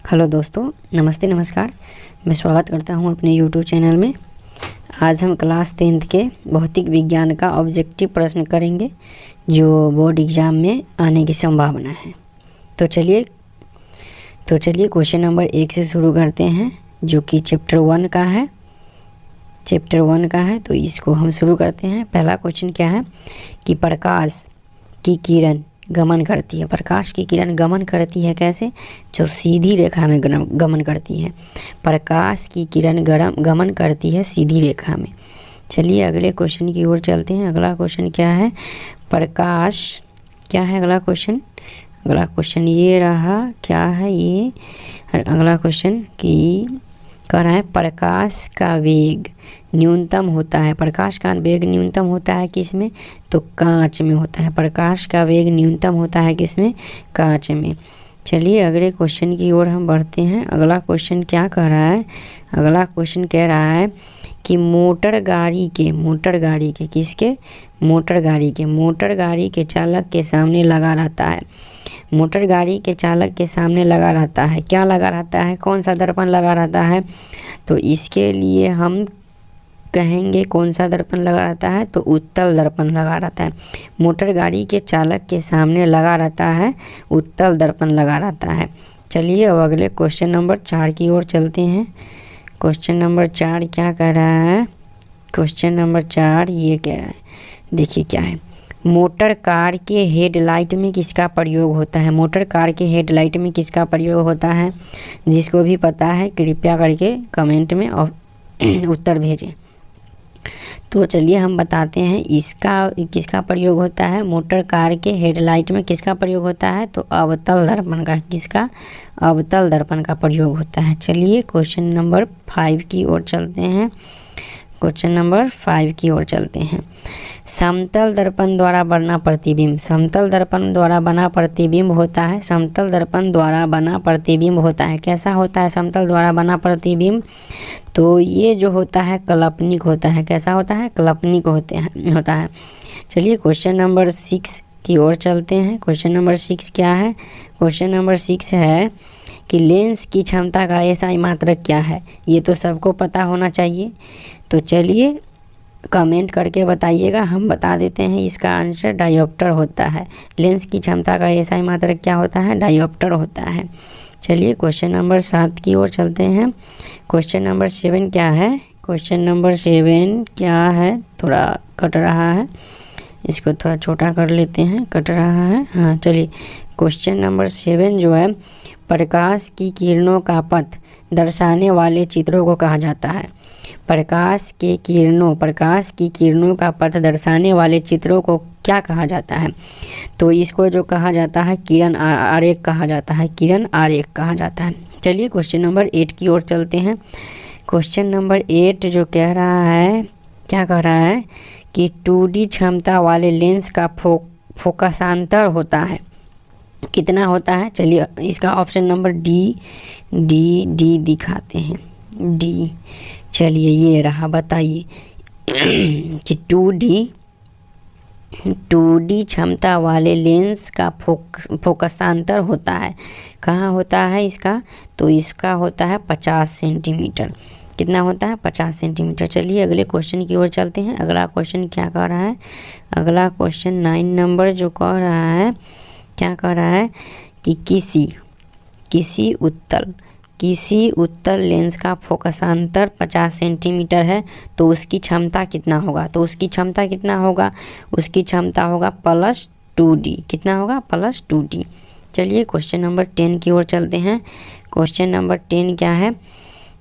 Hello दोस्तों, नमस्ते नमस्कार। मैं स्वागत करता हूं अपने यूट्यूब चैनल में। आज हम क्लास 10th के भौतिक विज्ञान का ऑब्जेक्टिव प्रश्न करेंगे जो बोर्ड एग्ज़ाम में आने की संभावना है। तो चलिए क्वेश्चन नंबर 1 से शुरू करते हैं, जो कि चैप्टर 1 का है। तो इसको हम शुरू करते हैं। पहला क्वेश्चन क्या है कि प्रकाश की किरण गमन करती है। प्रकाश की किरण गमन करती है कैसे? जो सीधी रेखा में गमन करती है। प्रकाश की किरण गमन करती है सीधी रेखा में। चलिए अगले क्वेश्चन की ओर चलते हैं। अगला क्वेश्चन क्या है? प्रकाश क्या है? अगला क्वेश्चन ये रहा। क्या है ये? अगला क्वेश्चन की कह रहा है प्रकाश का वेग न्यूनतम होता है। प्रकाश का वेग न्यूनतम होता है किसमें? तो कांच में होता है। प्रकाश का वेग न्यूनतम होता है किसमें? कांच में। चलिए अगले क्वेश्चन की ओर हम बढ़ते हैं। अगला क्वेश्चन क्या कह रहा है? अगला क्वेश्चन कह रहा है कि मोटर गाड़ी के चालक के सामने लगा रहता है। मोटर गाड़ी के चालक के सामने लगा रहता है। क्या लगा रहता है? कौन सा दर्पण लगा रहता है? तो इसके लिए हम कहेंगे कौन सा दर्पण लगा रहता है? तो उत्तल दर्पण लगा रहता है। मोटर गाड़ी के चालक के सामने लगा रहता है, उत्तल दर्पण लगा रहता है। चलिए अब अगले क्वेश्चन नंबर 4 की ओर चलते हैं। क्वेश्चन नंबर 4 क्या कह रहा है? क्वेश्चन नंबर 4 ये कह रहा है, देखिए क्या है। मोटर कार के हेडलाइट में किसका प्रयोग होता है? मोटर कार के हेडलाइट में किसका प्रयोग होता है? जिसको भी पता है कृपया करके कमेंट में उत्तर भेजें। तो चलिए हम बताते हैं इसका किसका प्रयोग होता है। मोटर कार के हेडलाइट में किसका प्रयोग होता है? तो अवतल दर्पण का। किसका? अवतल दर्पण का प्रयोग होता है। चलिए क्वेश्चन नंबर 5 की ओर चलते हैं। समतल दर्पण द्वारा बना प्रतिबिंब होता है। कैसा होता है समतल द्वारा बना प्रतिबिंब? तो ये जो होता है काल्पनिक होता है। कैसा होता है? काल्पनिक होता है। चलिए क्वेश्चन नंबर 6 की ओर चलते हैं। क्वेश्चन नंबर 6 क्या है? क्वेश्चन नंबर 6 है कि लेंस की क्षमता का ऐसा मात्रक क्या है? ये तो सबको पता होना चाहिए। तो चलिए कमेंट करके बताइएगा, हम बता देते हैं। इसका आंसर डायोप्टर होता है। लेंस की क्षमता का ऐसा मात्रक क्या होता है? डायोप्टर होता है। चलिए क्वेश्चन नंबर 7 की ओर चलते हैं। क्वेश्चन नंबर 7 क्या है? क्वेश्चन नंबर 7 क्या है? थोड़ा कट रहा है, इसको थोड़ा छोटा कर लेते हैं। कट रहा है, हाँ। चलिए क्वेश्चन नंबर 7 जो है, प्रकाश की किरणों का पथ दर्शाने वाले चित्रों को कहा जाता है। प्रकाश की किरणों का पथ दर्शाने वाले चित्रों को क्या कहा जाता है? तो इसको जो कहा जाता है किरण आरेख कहा जाता है। चलिए क्वेश्चन नंबर 8 की ओर चलते हैं। क्वेश्चन नंबर 8 जो कह रहा है, क्या कह रहा है कि 2D क्षमता वाले लेंस का फोकसांतर होता है। कितना होता है? चलिए इसका ऑप्शन नंबर डी दिखाते हैं। डी। चलिए ये रहा, बताइए कि 2D क्षमता वाले लेंस का फोकसांतर होता है। कहाँ होता है इसका? तो इसका होता है 50 सेंटीमीटर। कितना होता है? 50 सेंटीमीटर। चलिए अगले क्वेश्चन की ओर चलते हैं। अगला क्वेश्चन क्या कह रहा है? अगला क्वेश्चन 9 नंबर जो कह रहा है, क्या कह रहा है कि किसी उत्तल लेंस का फोकसांतर 50 सेंटीमीटर है, तो उसकी क्षमता कितना होगा? उसकी क्षमता होगा +2D। कितना होगा? +2D। चलिए क्वेश्चन नंबर 10 की ओर चलते हैं। क्वेश्चन नंबर 10 क्या है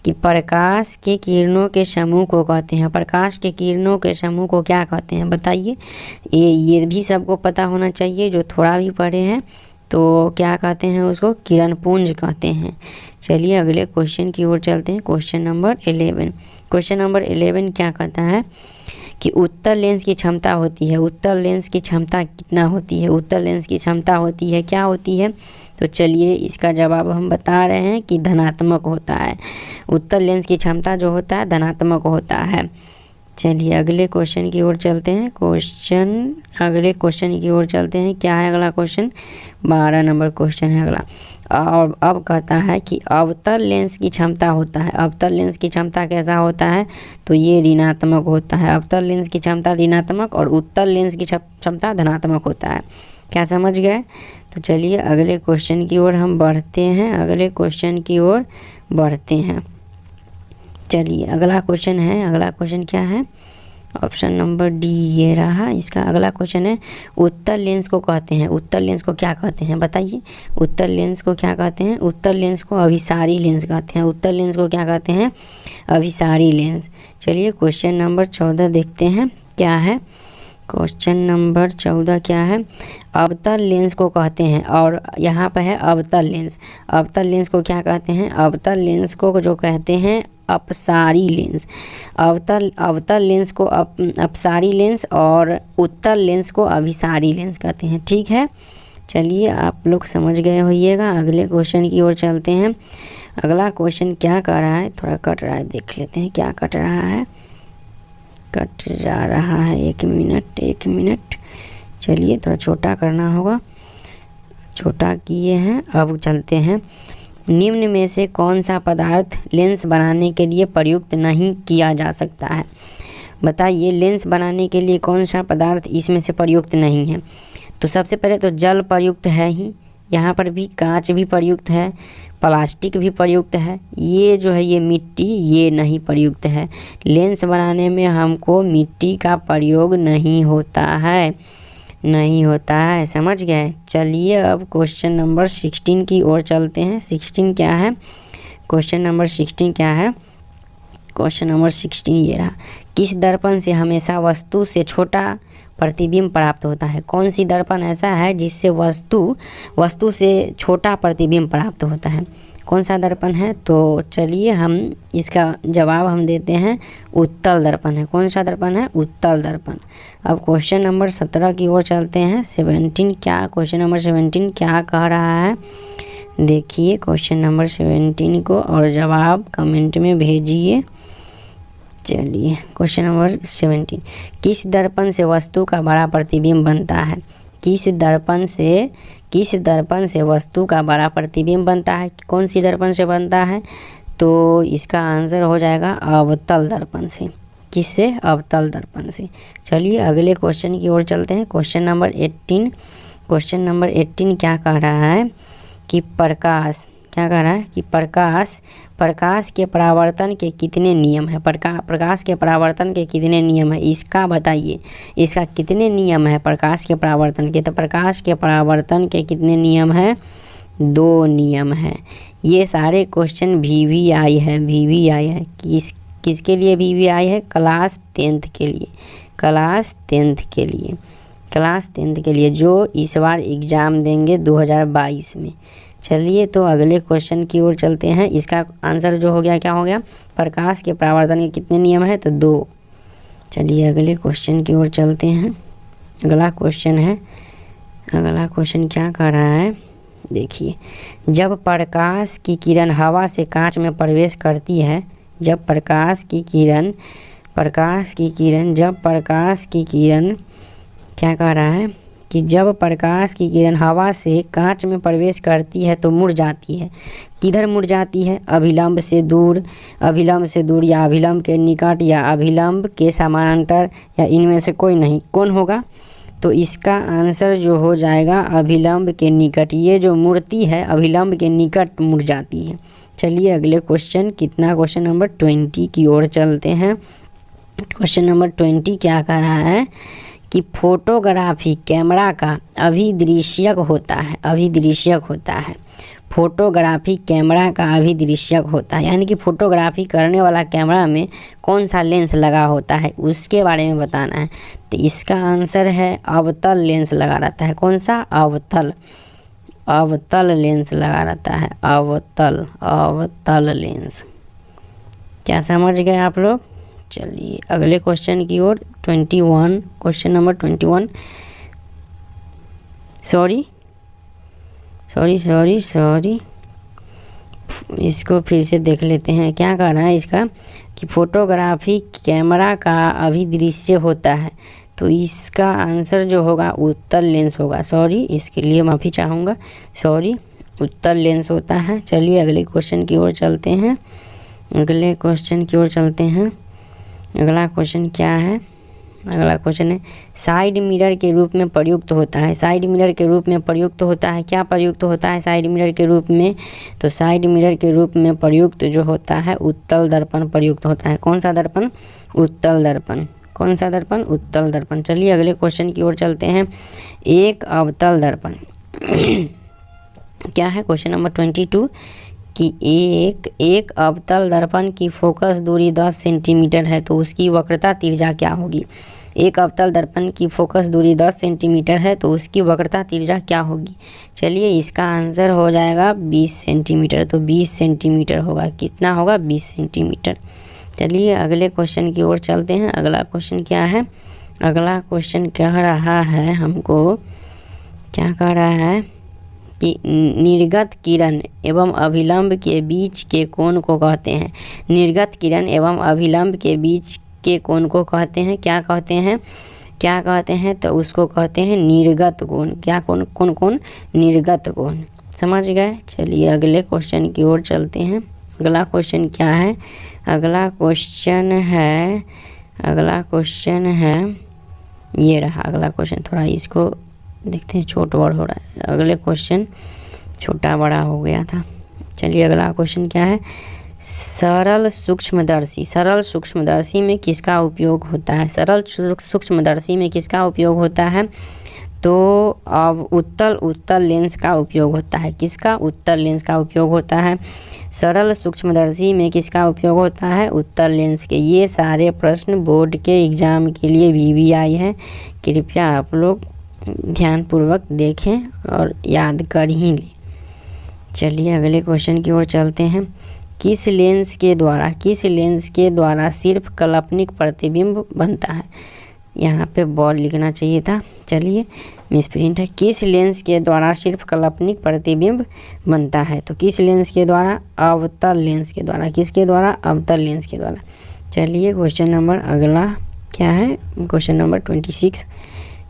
कि प्रकाश के किरणों के समूह को कहते हैं। प्रकाश के किरणों के समूह को क्या कहते हैं? बताइए। ये भी सबको पता होना चाहिए जो थोड़ा भी पढ़े हैं। तो क्या कहते हैं उसको? किरणपुंज कहते हैं। चलिए अगले क्वेश्चन की ओर चलते हैं। क्वेश्चन नंबर 11 क्या कहता है कि उत्तल लेंस की क्षमता होती है। उत्तल लेंस की क्षमता कितना होती है? उत्तल लेंस की क्षमता होती है, क्या होती है? तो चलिए इसका जवाब हम बता रहे हैं कि धनात्मक होता है। उत्तल लेंस की क्षमता जो होता है धनात्मक होता है। चलिए अगले क्वेश्चन की ओर चलते हैं। अगले क्वेश्चन की ओर चलते हैं। क्या है अगला क्वेश्चन? 12 नंबर क्वेश्चन है अगला। और अब कहता है कि अवतल लेंस की क्षमता होता है। अवतल लेंस की क्षमता कैसा होता है? तो ये ऋणात्मक होता है। अवतल लेंस की क्षमता ऋणात्मक और उत्तल लेंस की क्षमता धनात्मक होता है। क्या समझ गए? तो चलिए अगले क्वेश्चन की ओर हम बढ़ते हैं। अगले क्वेश्चन की ओर बढ़ते हैं। चलिए अगला क्वेश्चन है। अगला क्वेश्चन क्या है? ऑप्शन नंबर डी ये रहा। इसका अगला क्वेश्चन है, उत्तल लेंस को कहते हैं। उत्तल लेंस को क्या कहते हैं बताइए? उत्तल लेंस को क्या कहते हैं? उत्तल लेंस को अभिसारी लेंस कहते हैं। उत्तल लेंस को क्या कहते हैं? अभिसारी लेंस। चलिए क्वेश्चन नंबर 14 देखते हैं क्या है। क्वेश्चन नंबर 14 क्या है? अवतल लेंस को कहते हैं, और यहाँ पर है अवतल लेंस। अवतल लेंस को क्या कहते हैं? अवतल लेंस को जो कहते हैं अपसारी लेंस। अवतल लेंस को अपसारी लेंस और उत्तल लेंस को अभिसारी लेंस कहते हैं। ठीक है, चलिए आप लोग समझ गए होइएगा। अगले क्वेश्चन की ओर चलते हैं। अगला क्वेश्चन क्या कर रहा है? थोड़ा कट रहा है, देख लेते हैं क्या कट रहा है। कट जा रहा है, एक मिनट। चलिए थोड़ा छोटा करना होगा, छोटा किए हैं। अब चलते हैं। निम्न में से कौन सा पदार्थ लेंस बनाने के लिए प्रयुक्त नहीं किया जा सकता है? बताइए, लेंस बनाने के लिए कौन सा पदार्थ इसमें से प्रयुक्त नहीं है? तो सबसे पहले तो जल प्रयुक्त है ही, यहाँ पर भी कांच भी प्रयुक्त है, प्लास्टिक भी प्रयुक्त है। ये जो है ये मिट्टी, ये नहीं प्रयुक्त है। लेंस बनाने में हमको मिट्टी का प्रयोग नहीं होता है, समझ गए? चलिए अब क्वेश्चन नंबर 16 की ओर चलते हैं। 16 क्या है? क्वेश्चन नंबर 16 क्या है? क्वेश्चन नंबर 16 ये रहा। किस दर्पण से हमेशा वस्तु से छोटा प्रतिबिंब प्राप्त होता है? कौन सी दर्पण ऐसा है जिससे वस्तु से छोटा प्रतिबिंब प्राप्त होता है? कौन सा दर्पण है? तो चलिए हम इसका जवाब हम देते हैं, उत्तल दर्पण है। कौन सा दर्पण है? उत्तल दर्पण। अब क्वेश्चन नंबर 17 की ओर चलते हैं। 17 क्या? क्वेश्चन नंबर 17 क्या कह रहा है? देखिए क्वेश्चन नंबर 17 को और जवाब कमेंट में भेजिए। चलिए क्वेश्चन नंबर 17, किस दर्पण से वस्तु का बड़ा प्रतिबिंब बनता है? किस दर्पण से वस्तु का बड़ा प्रतिबिंब बनता है? कौन सी दर्पण से बनता है? तो इसका आंसर हो जाएगा अवतल दर्पण से। किससे? अवतल दर्पण से। चलिए अगले क्वेश्चन की ओर चलते हैं। Question number 18। क्वेश्चन नंबर 18 क्या कह रहा है कि प्रकाश के परावर्तन के कितने नियम है? प्रकाश के परावर्तन के कितने नियम है इसका बताइए। इसका कितने नियम है प्रकाश के परावर्तन के? तो प्रकाश के परावर्तन के कितने नियम है? 2 नियम है। ये सारे क्वेश्चन VVI है। किसके लिए VVI है? क्लास 10th के लिए जो इस बार एग्ज़ाम देंगे 2022 में। चलिए तो अगले क्वेश्चन की ओर चलते हैं। इसका आंसर जो हो गया, क्या हो गया? प्रकाश के परावर्तन के कितने नियम है? तो 2। चलिए अगले क्वेश्चन की ओर चलते हैं। अगला क्वेश्चन क्या कर रहा है? देखिए, जब प्रकाश की किरण हवा से कांच में प्रवेश करती है, जब प्रकाश की किरण क्या कह रहा है कि जब प्रकाश की किरण हवा से कांच में प्रवेश करती है तो मुड़ जाती है। किधर मुड़ जाती है? अभिलंब से दूर या अभिलंब के निकट या अभिलंब के समानांतर, या इनमें से कोई नहीं। कौन होगा? तो इसका आंसर जो हो जाएगा अभिलंब के निकट। ये जो मुड़ती है अभिलंब के निकट मुड़ जाती है। चलिए अगले क्वेश्चन क्वेश्चन नंबर 20 की ओर चलते हैं। क्वेश्चन नंबर 20 क्या कह रहा है कि फोटोग्राफी कैमरा का अभिदृश्यक होता है। फोटोग्राफी कैमरा का अभिदृश्यक होता है, यानी कि फोटोग्राफी करने वाला कैमरा में कौन सा लेंस लगा होता है उसके बारे में बताना है। तो इसका आंसर है अवतल लेंस लगा रहता है। कौन सा? अवतल लेंस लगा रहता है। अवतल लेंस। क्या समझ गए आप लोग? चलिए अगले क्वेश्चन की ओर 21। Question number 21। सॉरी इसको फिर से देख लेते हैं। क्या कह रहा है इसका कि फोटोग्राफी कैमरा का अभिदृश्य होता है, तो इसका आंसर जो होगा उत्तल लेंस होगा। सॉरी, इसके लिए माफ़ी चाहूँगा, सॉरी, उत्तल लेंस होता है। चलिए अगले क्वेश्चन की ओर चलते हैं। अगले क्वेश्चन की ओर चलते हैं। अगला क्वेश्चन क्या है? अगला क्वेश्चन है साइड मिरर के रूप में प्रयुक्त होता है। साइड मिरर के रूप में प्रयुक्त होता है, क्या प्रयुक्त होता है साइड मिरर के रूप में? तो साइड मिरर के रूप में प्रयुक्त जो होता है उत्तल दर्पण प्रयुक्त होता है। कौन सा दर्पण? उत्तल दर्पण। कौन सा दर्पण? उत्तल दर्पण। चलिए अगले क्वेश्चन की ओर चलते हैं। एक अवतल दर्पण क्या है? क्वेश्चन नंबर 22 कि एक अवतल दर्पण की फोकस दूरी 10 सेंटीमीटर है, तो उसकी वक्रता तिर्य्या क्या होगी? एक अवतल दर्पण की फोकस दूरी 10 सेंटीमीटर है, तो उसकी वक्रता तिर्य्या क्या होगी? चलिए इसका आंसर हो जाएगा 20 सेंटीमीटर। तो 20 सेंटीमीटर होगा। कितना होगा? 20 सेंटीमीटर। चलिए अगले क्वेश्चन की ओर चलते हैं। अगला क्वेश्चन क्या है? अगला क्वेश्चन कह रहा है हमको, क्या कह रहा है कि निर्गत किरण एवं अभिलंब के बीच के कोण को कहते हैं। निर्गत किरण एवं अभिलंब के बीच के कोण को कहते हैं, क्या कहते हैं? क्या कहते हैं? तो उसको कहते हैं निर्गत कोण। क्या कोण? कौन कोण? निर्गत कोण। समझ गए? चलिए अगले क्वेश्चन की ओर चलते हैं। अगला क्वेश्चन क्या है? अगला क्वेश्चन है ये रहा अगला क्वेश्चन। थोड़ा इसको देखते हैं, छोटा बड़ा हो रहा है। अगले क्वेश्चन छोटा बड़ा हो गया था। चलिए अगला क्वेश्चन क्या है? सरल सूक्ष्मदर्शी। सरल सूक्ष्मदर्शी में किसका उपयोग होता है? सरल सूक्ष्मदर्शी में किसका उपयोग होता है? तो अब उत्तल लेंस का उपयोग होता है। किसका? उत्तल लेंस का उपयोग होता है। सरल सूक्ष्मदर्शी में किसका उपयोग होता है? उत्तल लेंस के। ये सारे प्रश्न बोर्ड के एग्ज़ाम के लिए VVI है, कृपया आप लोग ध्यानपूर्वक देखें और याद कर ही लें। चलिए अगले क्वेश्चन की ओर चलते हैं। किस लेंस के द्वारा सिर्फ काल्पनिक प्रतिबिंब बनता है? यहाँ पे बॉल लिखना चाहिए था। चलिए मिसप्रिंट है। किस लेंस के द्वारा सिर्फ काल्पनिक प्रतिबिंब बनता है? तो किस लेंस के द्वारा? अवतल लेंस के द्वारा। किसके द्वारा? अवतल लेंस के द्वारा। चलिए क्वेश्चन नंबर अगला क्या है? Question number 26।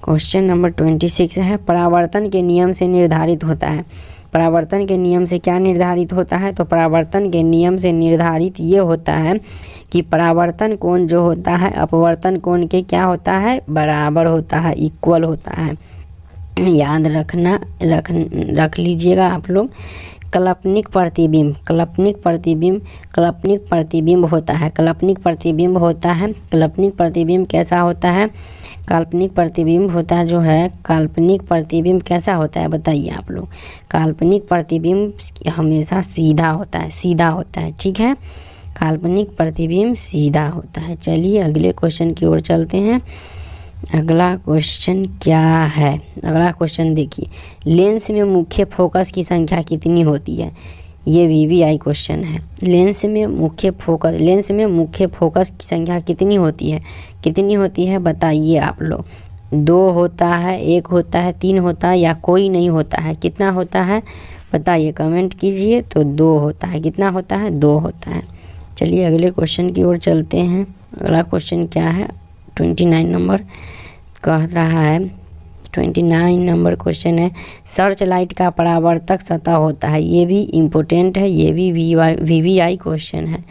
क्वेश्चन नंबर 26 है परावर्तन के नियम से निर्धारित होता है। परावर्तन के नियम से क्या निर्धारित होता है? तो परावर्तन के नियम से निर्धारित ये होता है कि परावर्तन कोण जो होता है अपवर्तन कोण के क्या होता है? बराबर होता है, इक्वल होता है। याद रख लीजिएगा आप लोग। काल्पनिक प्रतिबिंब होता है। काल्पनिक प्रतिबिंब कैसा होता है? काल्पनिक प्रतिबिंब होता जो है, काल्पनिक प्रतिबिंब कैसा होता है बताइए आप लोग। काल्पनिक प्रतिबिंब हमेशा सीधा होता है, ठीक है। काल्पनिक प्रतिबिंब सीधा होता है। चलिए अगले क्वेश्चन की ओर चलते हैं। अगला क्वेश्चन क्या है? अगला क्वेश्चन देखिए, लेंस में मुख्य फोकस की संख्या कितनी होती है? ये VVI क्वेश्चन है। लेंस में मुख्य फोकस की संख्या कितनी होती है बताइए आप लोग। 2 होता है, 1 होता है, 3 होता है या कोई नहीं होता है? कितना होता है बताइए, कमेंट कीजिए। तो 2 होता है। कितना होता है? 2 होता है। चलिए अगले क्वेश्चन की ओर चलते हैं। अगला क्वेश्चन क्या है? 29 नंबर कह रहा है। 29 नंबर क्वेश्चन है सर्च लाइट का परावर्तक सतह होता है। ये भी इम्पोर्टेंट है, ये भी VVI क्वेश्चन है।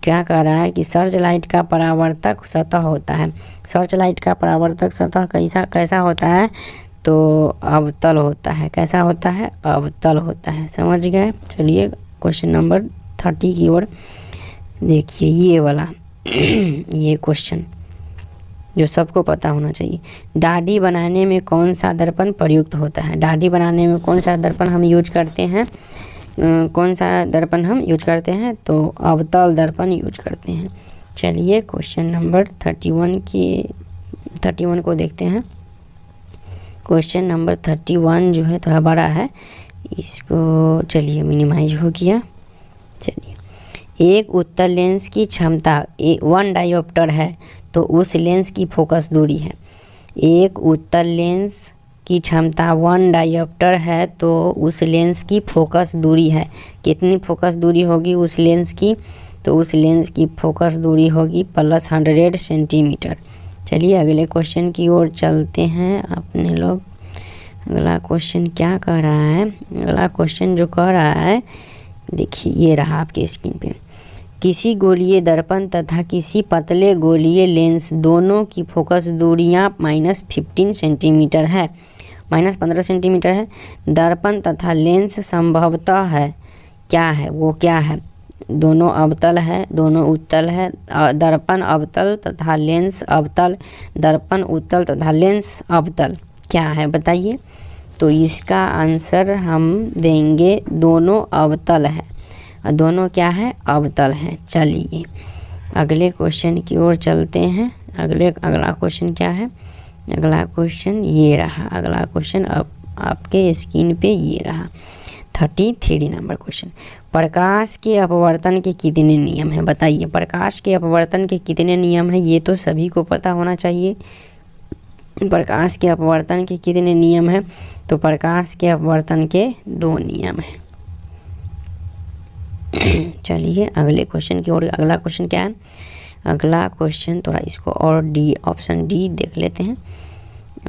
क्या कह रहा है कि सर्च लाइट का परावर्तक सतह होता है। सर्च लाइट का परावर्तक सतह कैसा होता है? तो अवतल होता है। कैसा होता है? अवतल होता है। समझ गए? चलिए क्वेश्चन नंबर 30 की ओर देखिए। ये वाला ये क्वेश्चन जो सबको पता होना चाहिए। दाढ़ी बनाने में कौन सा दर्पण प्रयुक्त होता है? दाढ़ी बनाने में कौन सा दर्पण हम यूज करते हैं? तो अवतल दर्पण यूज करते हैं। चलिए क्वेश्चन नंबर 31 को देखते हैं। क्वेश्चन नंबर 31 जो है थोड़ा बड़ा है, इसको चलिए मिनिमाइज हो गया। चलिए, एक उत्तल लेंस की क्षमता 1 डायोप्टर है, तो उस लेंस की फोकस दूरी है। एक उत्तल लेंस की क्षमता 1 डायोप्टर है तो उस लेंस की फोकस दूरी है, कितनी फोकस दूरी होगी उस लेंस की, तो उस लेंस की फोकस दूरी होगी +100 सेंटीमीटर। चलिए अगले क्वेश्चन की ओर चलते हैं अपने लोग। अगला क्वेश्चन क्या कह रहा है, अगला क्वेश्चन जो कह रहा है देखिए ये रहा आपके स्क्रीन पे। किसी गोलीय दर्पण तथा किसी पतले गोलीय लेंस दोनों की फोकस दूरियां -15 सेंटीमीटर है, -15 सेंटीमीटर है। दर्पण तथा लेंस संभवतः है, क्या है वो, क्या है, दोनों अवतल है, दोनों उत्तल है। दर्पण अवतल तथा लेंस अवतल, दर्पण उत्तल तथा लेंस अवतल, क्या है बताइए। तो इसका आंसर हम देंगे दोनों अवतल है, और दोनों क्या है, अवतल है। चलिए अगले क्वेश्चन की ओर चलते हैं। अगला क्वेश्चन क्या है, अगला क्वेश्चन ये रहा। अगला क्वेश्चन अब आपके स्क्रीन पे ये रहा 33 नंबर क्वेश्चन। प्रकाश के अपवर्तन के कितने नियम हैं बताइए। प्रकाश के अपवर्तन के कितने नियम हैं, ये तो सभी को पता होना चाहिए। प्रकाश के अपवर्तन के कितने नियम हैं, तो प्रकाश के अपवर्तन के 2 नियम हैं। चलिए अगले क्वेश्चन की ओर। अगला क्वेश्चन क्या है, अगला क्वेश्चन थोड़ा इसको और डी, ऑप्शन डी देख लेते हैं।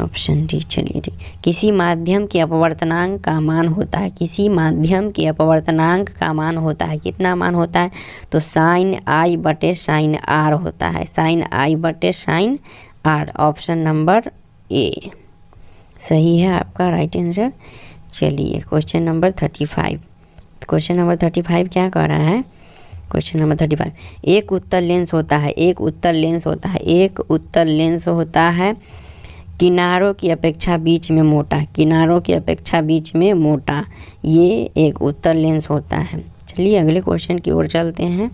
ऑप्शन डी, चलिए ठीक। किसी माध्यम के अपवर्तनांक का मान होता है, किसी माध्यम के अपवर्तनांक का मान होता है, कितना मान होता है, तो sin I बटे sin R होता है, sin I बटे sin R। Option number A सही है आपका राइट आंसर। चलिए क्वेश्चन नंबर 35। क्वेश्चन नंबर 35 क्या कह रहा है, क्वेश्चन नंबर 35। एक उत्तल लेंस होता है, एक उत्तल लेंस होता है, एक उत्तल लेंस होता है किनारों की अपेक्षा बीच में मोटा, किनारों की अपेक्षा बीच में मोटा, ये एक उत्तल लेंस होता है। चलिए अगले क्वेश्चन की ओर चलते हैं।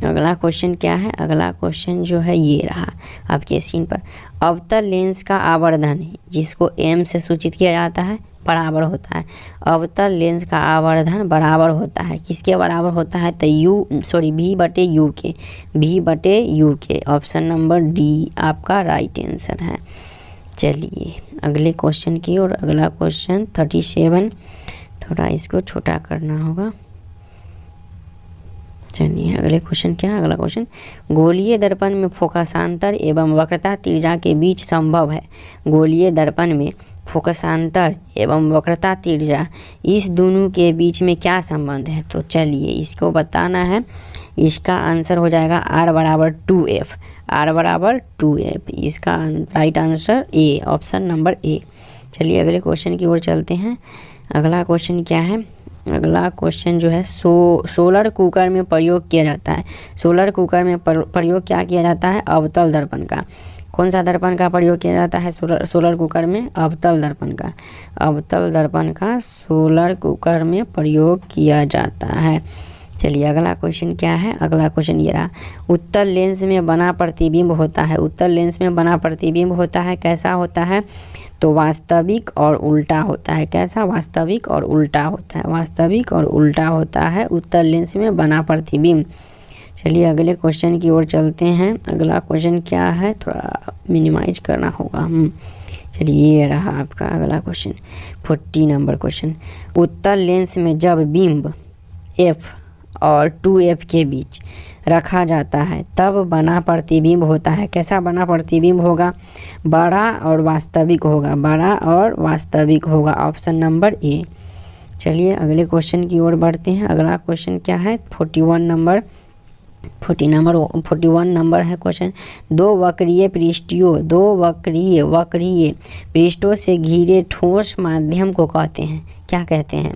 अगला क्वेश्चन क्या है, अगला क्वेश्चन जो है ये रहा आपके स्क्रीन पर। अवतल लेंस का आवर्धन जिसको m से सूचित किया जाता है बराबर होता है, अवतल लेंस का आवर्धन बराबर होता है, किसके बराबर होता है, तो v बटे यू के, v बटे यू के। ऑप्शन नंबर डी आपका राइट आंसर है। चलिए अगले क्वेश्चन की ओर। अगला क्वेश्चन 37, थोड़ा इसको छोटा करना होगा। चलिए अगले क्वेश्चन क्या है, अगला क्वेश्चन। गोलीय दर्पण में फोकसांतर एवं वक्रता तिर्य्या के बीच संभव है, गोलीय दर्पण में फोकसांतर एवं वक्रता तिर्य्या इस दोनों के बीच में क्या संबंध है, तो चलिए इसको बताना है। इसका आंसर हो जाएगा r बराबर 2f, r बराबर 2f। इसका right answer A, option number A. चलिए अगले क्वेश्चन की ओर चलते हैं। अगला क्वेश्चन क्या है, अगला क्वेश्चन जो है सोलर कुकर में प्रयोग किया जाता है, सोलर कुकर में प्रयोग क्या किया जाता है, अवतल दर्पण का। कौन सा दर्पण का प्रयोग किया जाता है सोलर कुकर में, अवतल दर्पण का, अवतल दर्पण का सोलर कुकर में प्रयोग किया जाता है। चलिए अगला क्वेश्चन क्या है, अगला क्वेश्चन ये रहा। उत्तल लेंस में बना प्रतिबिंब होता है, उत्तल लेंस में बना प्रतिबिंब होता है, कैसा होता है, तो वास्तविक और उल्टा होता है। कैसा, वास्तविक और उल्टा होता है, वास्तविक और उल्टा होता है उत्तल लेंस में बना प्रतिबिंब। चलिए अगले क्वेश्चन की ओर चलते हैं। अगला क्वेश्चन क्या है, थोड़ा मिनिमाइज करना होगा। चलिए ये रहा आपका अगला क्वेश्चन 40 नंबर क्वेश्चन। उत्तल लेंस में जब बिंब f और 2f के बीच रखा जाता है तब बना प्रतिबिंब होता है, कैसा बना प्रतिबिंब होगा, बड़ा और वास्तविक होगा, बड़ा और वास्तविक होगा। Option number A. चलिए अगले क्वेश्चन की ओर बढ़ते हैं। अगला क्वेश्चन क्या है, 41 नंबर है क्वेश्चन। दो वक्रीय पृष्ठों से घिरे ठोस माध्यम को कहते हैं, क्या कहते हैं,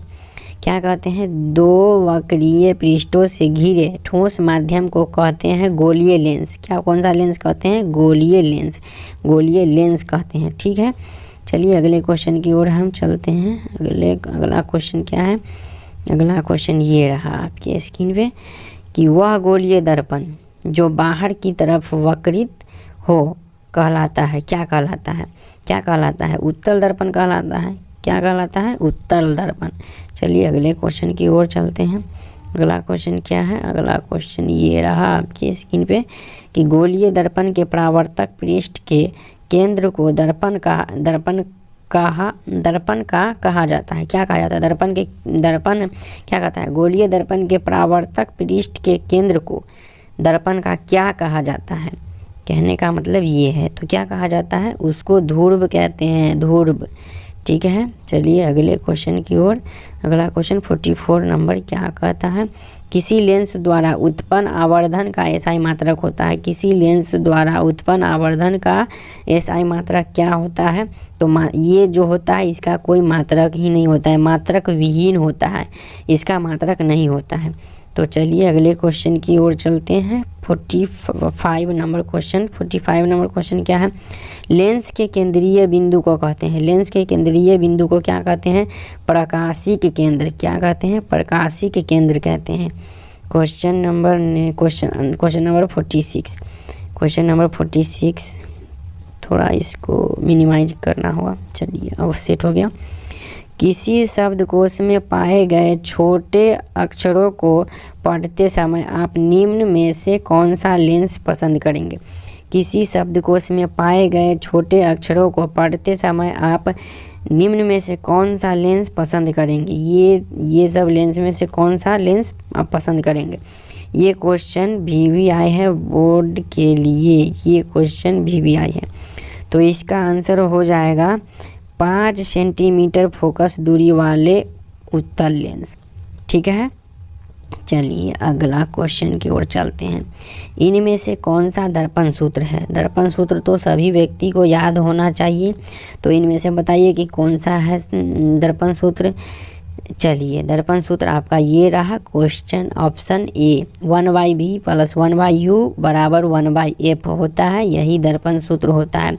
क्या कहते हैं, दो वक्रीय पृष्ठों से घिरे ठोस माध्यम को कहते हैं गोलीय लेंस। क्या, कौन सा लेंस कहते हैं, गोलीय लेंस, गोलीय लेंस कहते हैं। ठीक है, चलिए अगले क्वेश्चन की ओर हम चलते हैं। अगला क्वेश्चन क्या है, अगला क्वेश्चन ये रहा आपके स्क्रीन पे कि वह गोलीय दर्पण जो बाहर की तरफ वक्रित हो कहलाता है, क्या कहलाता है, क्या कहलाता है, उत्तल दर्पण कहलाता है। क्या कहलाता है, उत्तल दर्पण। चलिए अगले क्वेश्चन की ओर चलते हैं। अगला क्वेश्चन क्या है, अगला क्वेश्चन ये रहा आपकी स्क्रीन पे कि गोलीय दर्पण के परावर्तक पृष्ठ के केंद्र को दर्पण का कहा जाता है? क्या कहा जाता है? दर्पण क्या कहता है? गोलीय दर्पण के परावर्तक पृष्ठ के केंद्र को दर्पण का क्या कहा जाता है? कहने का मतलब ये है। तो क्या कहा जाता है? उसको ध्रुव कहते हैं, ध्रुव। ठीक है, चलिए अगले क्वेश्चन की ओर। अगला क्वेश्चन 44 नंबर क्या कहता है? किसी लेंस द्वारा उत्पन्न आवर्धन का एसआई मात्रक होता है। किसी लेंस द्वारा उत्पन्न आवर्धन का एसआई मात्रक क्या होता है? तो ये जो होता है इसका कोई मात्रक ही नहीं होता है, मात्रक विहीन होता है, इसका मात्रक नहीं होता है। तो चलिए अगले क्वेश्चन की ओर चलते हैं। 45 नंबर क्वेश्चन। 45 नंबर क्वेश्चन क्या है? लेंस के केंद्रीय बिंदु को कहते हैं, लेंस के केंद्रीय बिंदु को क्या कहते हैं? प्रकाशिक केंद्र। क्या कहते हैं? प्रकाशिक केंद्र कहते हैं। Question number 46। क्वेश्चन नंबर 46 थोड़ा इसको मिनिमाइज करना होगा। चलिए अब सेट हो गया। किसी शब्दकोश में पाए गए छोटे अक्षरों को पढ़ते समय आप निम्न में से कौन सा लेंस पसंद करेंगे? किसी शब्दकोश में पाए गए छोटे अक्षरों को पढ़ते समय आप निम्न में से कौन सा लेंस पसंद करेंगे? ये सब लेंस में से कौन सा लेंस आप पसंद करेंगे? ये क्वेश्चन VVI है बोर्ड के लिए, ये क्वेश्चन VVI है। तो इसका आंसर हो जाएगा 5 सेंटीमीटर फोकस दूरी वाले उत्तल लेंस। ठीक है, चलिए अगला क्वेश्चन की ओर चलते हैं। इनमें से कौन सा दर्पण सूत्र है? दर्पण सूत्र तो सभी व्यक्ति को याद होना चाहिए। तो इनमें से बताइए कि कौन सा है दर्पण सूत्र। चलिए दर्पण सूत्र आपका ये रहा question option A, 1/v + 1/u = 1/f होता है, यही दर्पण सूत्र होता है।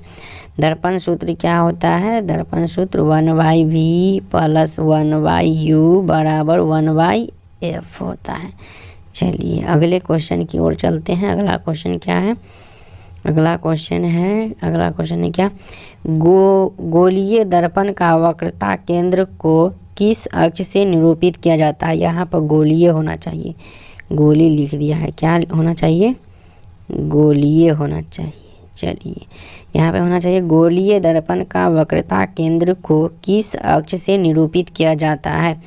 दर्पण सूत्र क्या होता है? दर्पण सूत्र 1/v + 1/u = 1/f होता है। चलिए अगले क्वेश्चन की ओर चलते हैं। अगला क्वेश्चन क्या है? अगला क्वेश्चन है क्या? गोलीय दर्पण का वक्रता केंद्र को किस अक्ष से निरूपित किया जाता है? यहाँ पर गोलीय होना चाहिए, गोली लिख दिया है, क्या होना चाहिए? गोलीय होना चाहिए। चलिए यहाँ पे होना चाहिए गोलीय दर्पण का वक्रता केंद्र को किस अक्ष से निरूपित किया जाता है?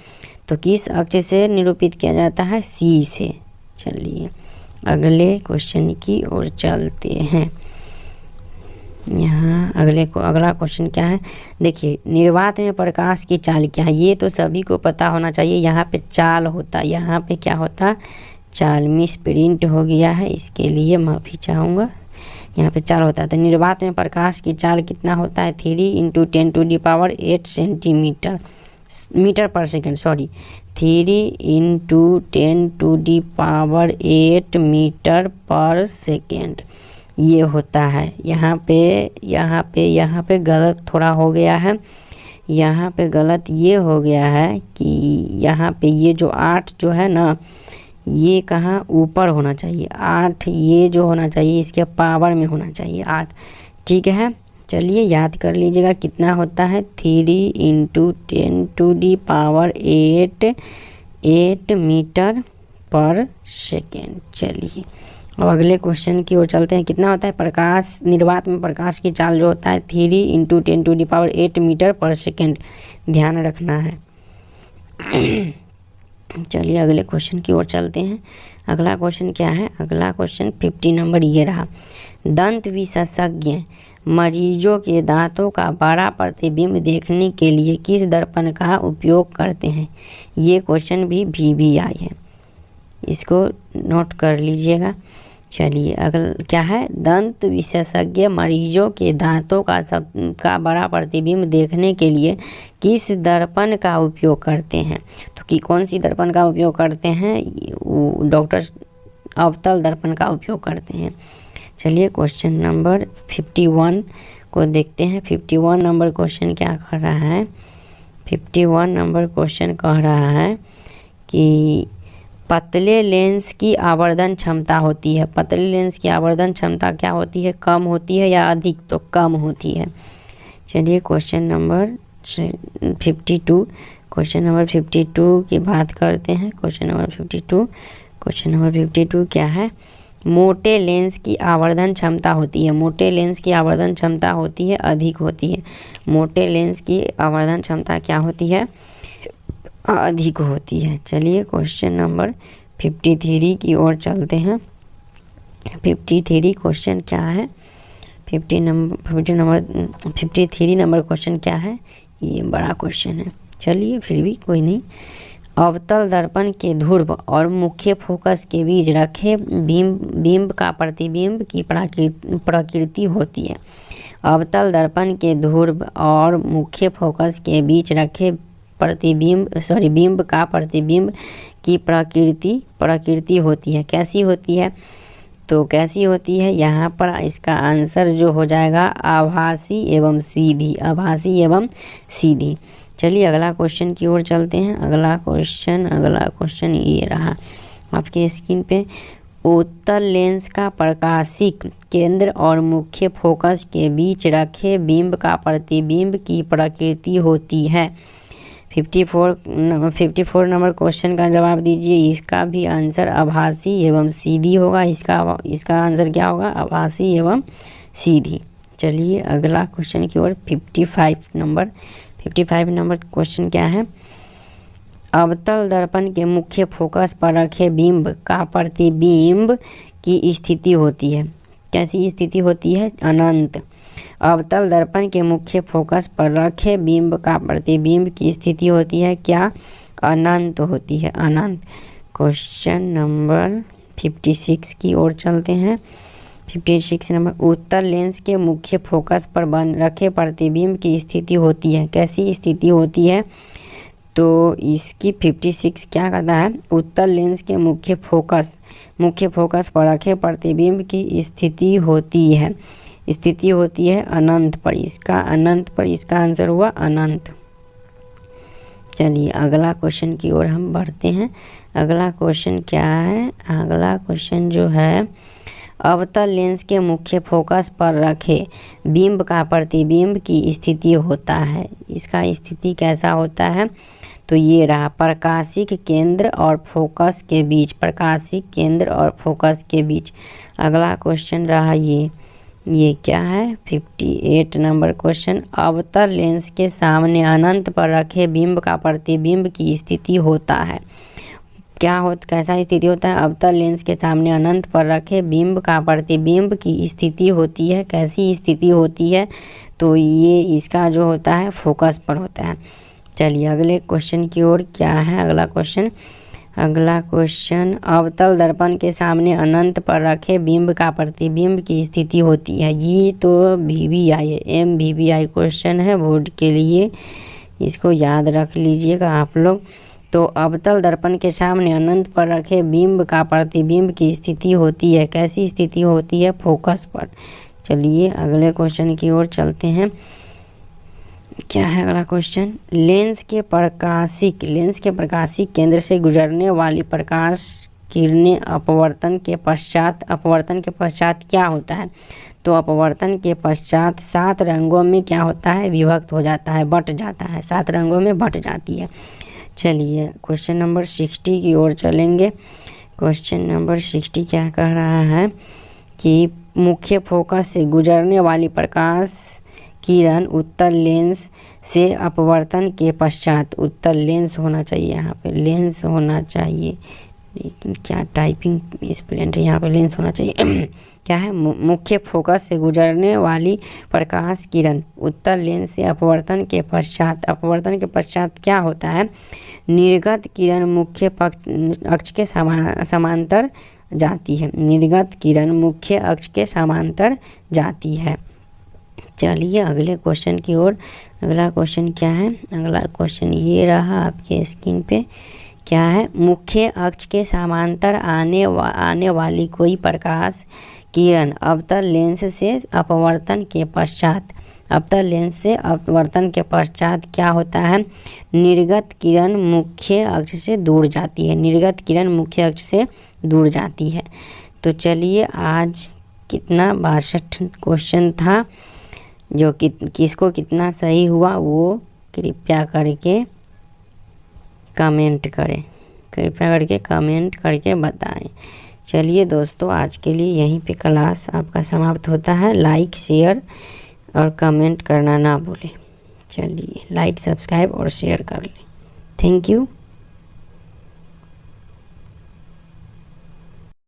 तो किस अक्ष से निरूपित किया जाता है? सी से। चलिए अगले क्वेश्चन की ओर चलते हैं। यहाँ अगला क्वेश्चन क्या है? देखिए निर्वात में प्रकाश की चाल क्या है? ये तो सभी को पता होना चाहिए। यहाँ पे चाल होता, यहाँ पे क्या होता? चाल। मिस प्रिंट हो गया है, इसके लिए माफ़ी चाहूँगा। यहाँ पे चाल होता है। तो निर्वात में प्रकाश की चाल कितना होता है? 3 × 10⁸ सेंटीमीटर मीटर पर सेकेंड, 3 × 10⁸ मीटर पर सेकेंड ये होता है। यहाँ पे गलत थोड़ा हो गया है। यहाँ पे गलत ये हो गया है कि यहाँ पे ये जो 8 जो है ना, ये कहाँ ऊपर होना चाहिए। 8 ये जो होना चाहिए इसके पावर में होना चाहिए 8। ठीक है, चलिए याद कर लीजिएगा कितना होता है? 3 × 10⁸ मीटर पर सेकेंड। चलिए अब अगले क्वेश्चन की ओर चलते हैं। कितना होता है प्रकाश? निर्वात में प्रकाश की चाल जो होता है 3 × 10⁸ मीटर पर सेकेंड, ध्यान रखना है। चलिए अगले क्वेश्चन की ओर चलते हैं। अगला क्वेश्चन क्या है? अगला क्वेश्चन 50 नंबर ये रहा। दंत विशेषज्ञ मरीजों के दांतों का बड़ा प्रतिबिंब देखने के लिए किस दर्पण का उपयोग करते हैं? ये क्वेश्चन भी VVI है, इसको नोट कर लीजिएगा। चलिए अगला क्या है? दंत विशेषज्ञ मरीजों के दांतों का बड़ा प्रतिबिंब देखने के लिए किस दर्पण का उपयोग करते हैं? तो कि कौन सी दर्पण का उपयोग करते हैं? डॉक्टर अवतल दर्पण का उपयोग करते हैं। चलिए क्वेश्चन नंबर 51 को देखते हैं। 51 नंबर क्वेश्चन क्या कह रहा है? 51 नंबर क्वेश्चन कह रहा है कि पतले लेंस की आवर्धन क्षमता होती है। पतले लेंस की आवर्धन क्षमता क्या होती है? कम होती है या अधिक? तो कम होती है। चलिए क्वेश्चन नंबर 52, क्वेश्चन नंबर 52 की बात करते हैं। क्वेश्चन नंबर 52 क्या है मोटे लेंस की आवर्धन क्षमता होती है, मोटे लेंस की आवर्धन क्षमता होती है अधिक होती है, मोटे लेंस की आवर्धन क्षमता क्या होती है, अधिक होती है। चलिए क्वेश्चन नंबर 53 की ओर चलते हैं। 53 क्वेश्चन क्या है, 53 नंबर क्वेश्चन क्या है, ये बड़ा क्वेश्चन है। चलिए फिर भी कोई नहीं। अवतल दर्पण के ध्रुव और मुख्य फोकस के बीच रखे बिंब का प्रतिबिंब की प्रकृति होती है। अवतल दर्पण के ध्रुव और मुख्य फोकस के बीच रखे बिंब का प्रतिबिंब की प्रकृति होती है। कैसी होती है, तो कैसी होती है, यहाँ पर इसका आंसर जो हो जाएगा आभासी एवं सीधी, आभासी एवं सीधी। चलिए अगला क्वेश्चन की ओर चलते हैं। अगला क्वेश्चन ये रहा आपके स्क्रीन पे। उत्तल लेंस का प्रकाशिक केंद्र और मुख्य फोकस के बीच रखे बिंब का प्रतिबिंब की प्रकृति होती है। 54 नंबर क्वेश्चन का जवाब दीजिए। इसका भी आंसर आभासी एवं सीधी होगा। इसका आंसर क्या होगा, आभासी एवं सीधी। चलिए अगला क्वेश्चन की ओर 55 नंबर क्वेश्चन क्या है। अवतल दर्पण के मुख्य फोकस पर रखे बिंब का प्रतिबिंब की स्थिति होती है। कैसी स्थिति होती है, अनंत। अवतल दर्पण के मुख्य फोकस पर रखे बिंब का प्रतिबिंब की स्थिति होती है क्या, अनंत होती है, अनंत। क्वेश्चन नंबर 56 की ओर चलते हैं। 56 नंबर, उत्तल लेंस के मुख्य फोकस पर बन रखे प्रतिबिंब की स्थिति होती है। कैसी स्थिति होती है, तो इसकी 56 क्या कहता है, उत्तल लेंस के मुख्य फोकस पर रखे प्रतिबिंब की स्थिति होती है अनंत पर। इसका आंसर हुआ अनंत। चलिए अगला क्वेश्चन की ओर हम बढ़ते हैं। अगला क्वेश्चन क्या है, अगला क्वेश्चन जो है, अवतल लेंस के मुख्य फोकस पर रखे बिंब का प्रतिबिंब की स्थिति होता है। इसका स्थिति कैसा होता है, तो ये रहा प्रकाशिक केंद्र और फोकस के बीच, प्रकाशिक केंद्र और फोकस के बीच। अगला क्वेश्चन रहा ये क्या है, 58 नंबर क्वेश्चन। अवतल लेंस के सामने अनंत पर रखे बिंब का प्रतिबिंब की स्थिति होता है। कैसा स्थिति होता है, अवतल लेंस के सामने अनंत पर रखे बिंब का प्रतिबिंब की स्थिति होती है। कैसी स्थिति होती है, तो ये इसका जो होता है फोकस पर होता है। चलिए अगले क्वेश्चन की ओर क्या है, अगला क्वेश्चन, अवतल दर्पण के सामने अनंत पर रखे बिंब का प्रतिबिंब की स्थिति होती है। ये तो MVVI क्वेश्चन है बोर्ड के लिए, इसको याद रख लीजिएगा आप लोग। तो अवतल दर्पण के सामने अनंत पर रखे बिंब का प्रतिबिंब की स्थिति होती है। कैसी स्थिति होती है, फोकस पर। चलिए अगले क्वेश्चन की ओर चलते हैं। क्या है अगला क्वेश्चन, लेंस के प्रकाशिक केंद्र से गुजरने वाली प्रकाश किरणें अपवर्तन के पश्चात क्या होता है, तो अपवर्तन के पश्चात 7 रंगों में क्या होता है, विभक्त हो जाता है, बट जाता है, 7 रंगों में बट जाती है। चलिए क्वेश्चन नंबर 60 की ओर चलेंगे। क्वेश्चन नंबर 60 क्या कह रहा है कि मुख्य फोकस से गुजरने वाली प्रकाश किरण उत्तल लेंस से अपवर्तन के पश्चात, उत्तल लेंस होना चाहिए, यहाँ पे लेंस होना चाहिए, लेकिन क्या टाइपिंग स्प्लेंट है, यहाँ पे लेंस होना चाहिए। क्या है, मुख्य फोकस से गुजरने वाली प्रकाश किरण उत्तल लेंस से अपवर्तन के पश्चात क्या होता है, निर्गत किरण मुख्य अक्ष के समांतर जाती है, निर्गत किरण मुख्य अक्ष के समांतर जाती है। चलिए अगले क्वेश्चन की ओर। अगला क्वेश्चन क्या है, अगला क्वेश्चन ये रहा आपके स्क्रीन पे। क्या है, मुख्य अक्ष के समांतर आने वाली कोई प्रकाश किरण अवतल लेंस से अपवर्तन के पश्चात क्या होता है, निर्गत किरण मुख्य अक्ष से दूर जाती है, निर्गत किरण मुख्य अक्ष से दूर जाती है। तो चलिए आज कितना 62 क्वेश्चन था, जो किसको कितना सही हुआ वो कृपया करके कमेंट करके बताएं। चलिए दोस्तों, आज के लिए यहीं पे क्लास आपका समाप्त होता है। लाइक, शेयर और कमेंट करना ना भूलें। चलिए, लाइक, सब्सक्राइब और शेयर कर लें। Thank you.